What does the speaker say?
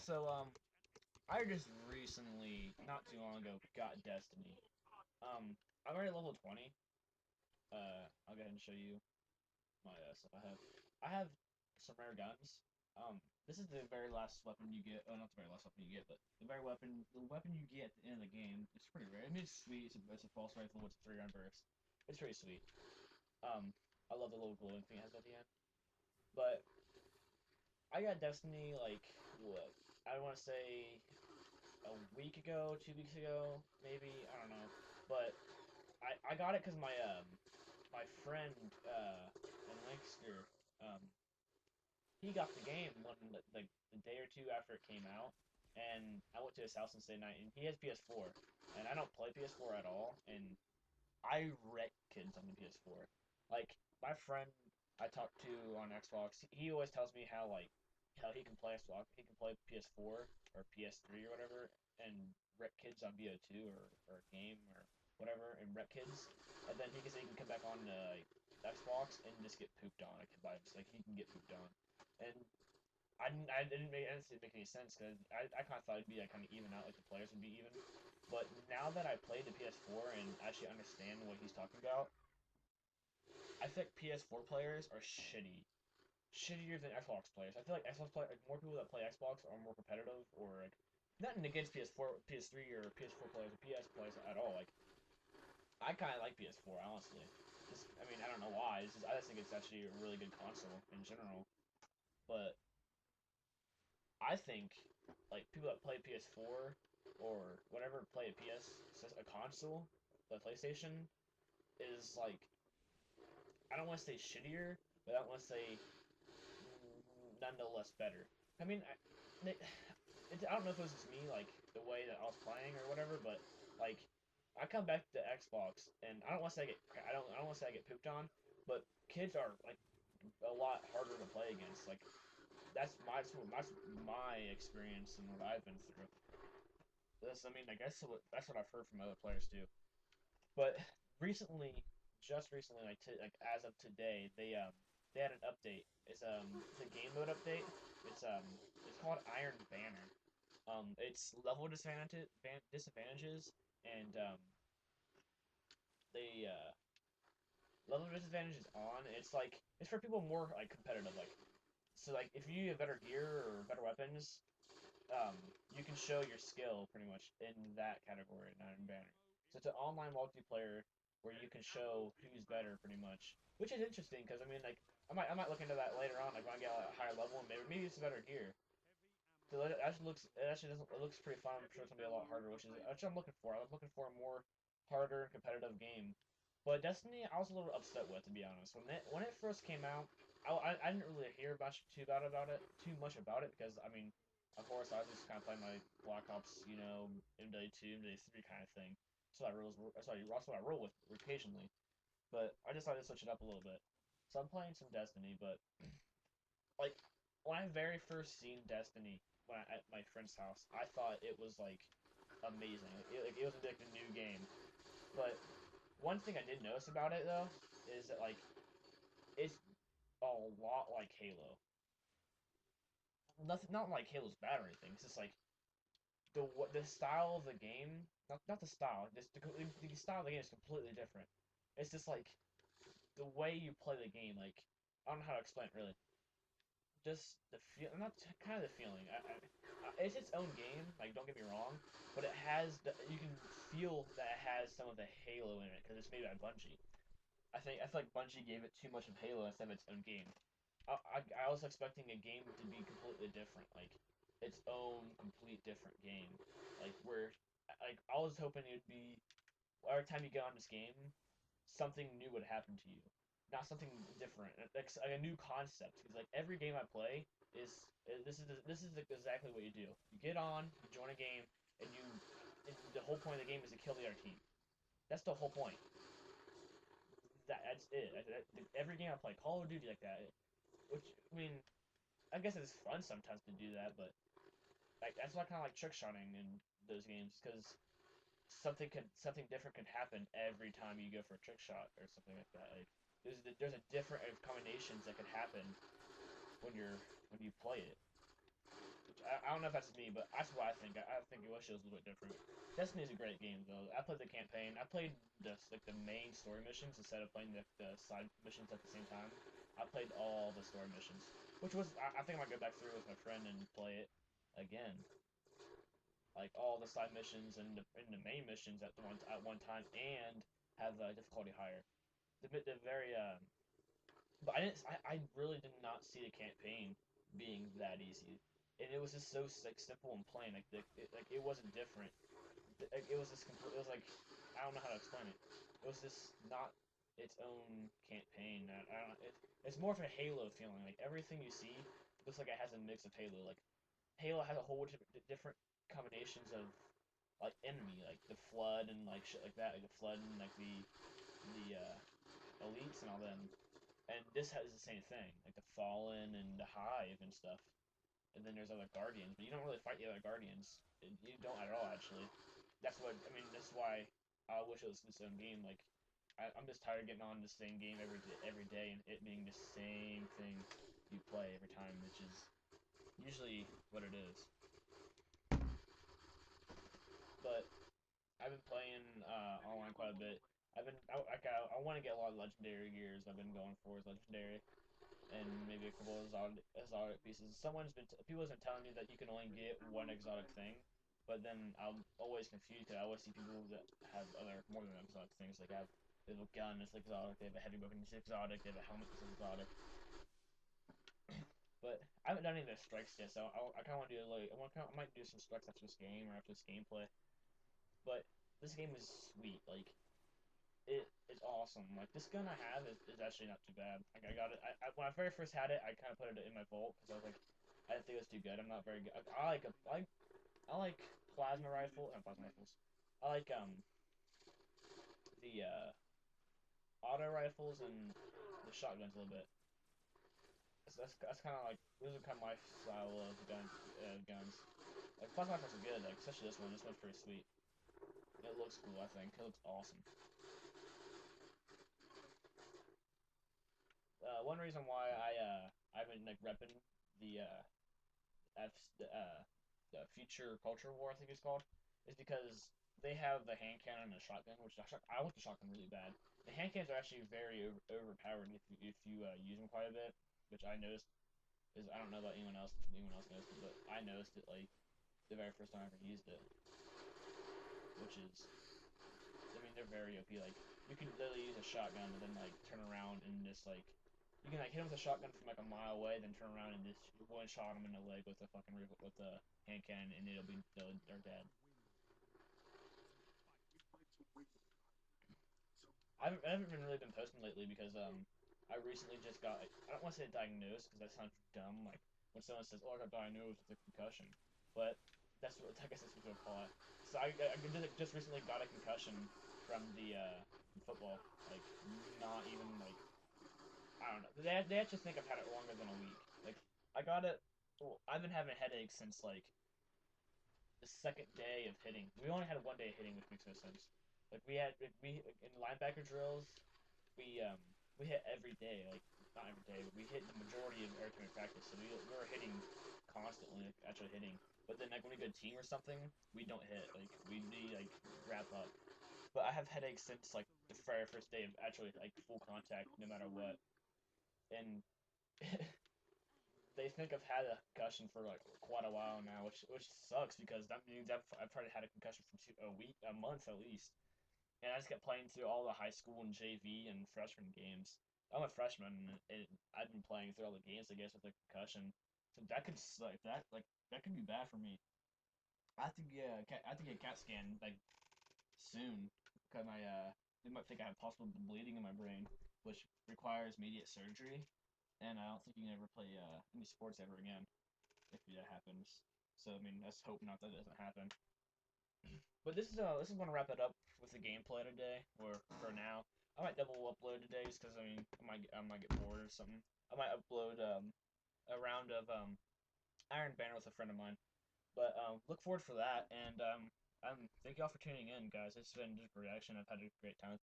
I just recently, not too long ago, got Destiny. I'm already level 20. I'll go ahead and show you my stuff I have. I have some rare guns. This is the very last weapon you get. Oh, not the very last weapon you get, but the weapon you get at the end of the game. It's pretty rare. I mean, it's sweet. It's a pulse rifle with a 3-round burst. It's pretty sweet. I love the little glowing thing it has at the end. But I got Destiny like what? I want to say a week ago, 2 weeks ago, maybe. I don't know. But I got it because my friend in Linkster he got the game like the day or two after it came out, and I went to his house and stayed night, and he has PS4, and I don't play PS4 at all, and I wreck kids on the PS4. Like my friend I talked to on Xbox, he always tells me how he can play Xbox, he can play PS4 or PS3 or whatever, and wreck kids on BO2 or a game or whatever, and wreck kids, and then he can come back on Xbox and just get pooped on. Like he can get pooped on, and I didn't make it didn't make any sense because I kind of thought it'd be like kind of even out, like the players would be even. But now that I played the PS4 and actually understand what he's talking about, I think PS4 players are shittier than Xbox players. I feel like more people that play Xbox are more competitive, or like nothing against PS4, PS3, or PS4 players or PS players at all. Like I kind of like PS4 honestly. Just I mean I don't know why. I just think it's actually a really good console in general. But I think like people that play PS4 or whatever play a console, the PlayStation is like I don't want to say shittier, but I want to say nonetheless better. I mean, I don't know if it was just me, like the way that I was playing or whatever, but like I come back to Xbox and I don't want to say I don't want to say I get pooped on, but kids are like a lot harder to play against. Like that's my experience and what I've been through. I mean, I guess that's what I've heard from other players too. But recently, just recently, like as of today, they had an update. It's a game mode update. It's called Iron Banner. It's level disadvantages and they level disadvantages on. It's for people more like competitive. Like so, like if you have better gear or better weapons, you can show your skill pretty much in that category in Iron Banner. So it's an online multiplayer where you can show who's better pretty much, which is interesting because I mean like I might look into that later on like when I get a higher level and maybe it's better gear. So it actually doesn't it looks pretty fun. I'm sure it's gonna be a lot harder, which I'm looking for. I'm looking for a more harder and competitive game. But Destiny, I was a little upset with, to be honest. When it first came out, I didn't really hear too much about it because I mean, of course, I was just kind of playing my Black Ops, MW2, MW3 kind of thing. That's what I roll with occasionally. But I just decided to switch it up a little bit. So I'm playing some Destiny, but like when I very first seen Destiny at my friend's house, I thought it was like amazing. It was like a new game. But one thing I did notice about it though is that like it's a lot like Halo. Nothing, not like Halo's bad or anything. It's just like the style of the game, not the style, just the style of the game is completely different. It's just like the way you play the game. Like I don't know how to explain it really. Just the feel, not kind of the feeling. It's its own game. Like don't get me wrong, but you can feel that it has some of the Halo in it because it's made by Bungie. I feel like Bungie gave it too much of Halo instead of its own game. I was expecting a game to be completely different, like its own complete different game, like where like I was hoping it would be every time you get on this game, something new would happen to you, not something different, like a new concept. Because like every game I play this is exactly what you do. You get on, you join a game, and the whole point of the game is to kill the other team. That's the whole point. That's it. Every game I play, Call of Duty like that. Which I mean, I guess it's fun sometimes to do that, but like that's why I kind of like trick shotting in those games because something different can happen every time you go for a trick shot or something like that. Like there's a different of combinations that could happen when you play it. I don't know if that's me, but that's what I think. I think wish it was a little bit different. Destiny's a great game though. I played the campaign. I played the main story missions instead of playing the side missions at the same time. I played all the story missions, which was I think I might go back through with my friend and play it again, like all the side missions and the main missions at one time, and have difficulty higher. The very but I really did not see the campaign being that easy, and it was just so like simple and plain. Like it wasn't different. It was just complete. It was like I don't know how to explain it. It was just not its own campaign. I don't. It's more of a Halo feeling. Like everything you see looks like it has a mix of Halo. Like Halo has a whole different combinations of like enemy, like the Flood and like shit like that, like the Flood and like the elites and all them. And this has the same thing, like the Fallen and the Hive and stuff. And then there's other Guardians, but you don't really fight the other Guardians. You don't at all, actually. That's what I mean. That's why I wish it was its own game. Like I'm just tired of getting on the same game every day and it being the same thing you play every time, which is usually what it is. But I've been playing online quite a bit. I want to get a lot of legendary gears. I've been going for is legendary and maybe a couple of exotic pieces. People have been telling me that you can only get one exotic thing, but then I'm always confused because I always see people that have other more than exotic things. Like they have a gun that's exotic, they have a heavy weapon that's exotic, they have a helmet that's exotic. But I haven't done any of the strikes yet, so I kind of want to do like I might do some strikes after this game or after this gameplay. But this game is sweet. Like it's awesome. Like this gun I have is actually not too bad. Like I got it. When I very first had it, I kind of put it in my vault because I was like, I didn't think it was too good. I'm not very good. I like plasma rifle and plasma rifles. I like the auto rifles and the shotguns a little bit. So that's kind of like those are kind of my style of guns. Like plasma rifles are good. Like especially this one. This one's pretty sweet. It looks cool. I think it looks awesome. One reason why I've been like repping the F the Future Culture War I think it's called is because they have the hand cannon and the shotgun, which I want the shotgun really bad. The hand cannons are actually very overpowered if you use them quite a bit, which I noticed. Is I don't know about anyone else. If anyone else noticed it, but I noticed it like the very first time I ever used it, which is I mean they're very OP. Like you can literally use a shotgun and then like turn around and just like you can like hit them with a shotgun from like a mile away, then turn around and just one shot them in the leg with a fucking with a hand cannon, and they're dead. I haven't been really been posting lately because I recently just got I don't want to say diagnosed because that sounds dumb. Like when someone says, "Oh, I got diagnosed with a concussion," but that's what I guess that's what they'll call it. So I just recently got a concussion from the from football. Like not even like I don't know. They actually think I've had it longer than a week. Like I got it. Well, I've been having headaches since like the second day of hitting. We only had one day of hitting, which makes no sense. Like we in linebacker drills, we hit every day. Like not every day, but we hit the majority of every time we practice. So we were hitting constantly, like, actually hitting. But then like when we go team or something, we don't hit. Like we like wrap up. But I have headaches since like the very first day of actually like full contact, no matter what. And they think I've had a concussion for like quite a while now, which sucks because that means I've probably had a concussion for a month at least. And I just kept playing through all the high school and JV and freshman games. I'm a freshman, and I've been playing through all the games, I guess, with a concussion. So that could that could be bad for me. I have to get a CAT scan like soon because my they might think I have possible bleeding in my brain, which requires immediate surgery. And I don't think you can ever play any sports ever again if that happens. So I mean, let's hope not that doesn't happen. But this is gonna wrap it up with the gameplay today, or for now. I might double upload today just because I mean I might get bored or something. I might upload a round of Iron Banner with a friend of mine. But look forward for that, and thank y'all for tuning in, guys. It's been just a reaction. I've had a great time.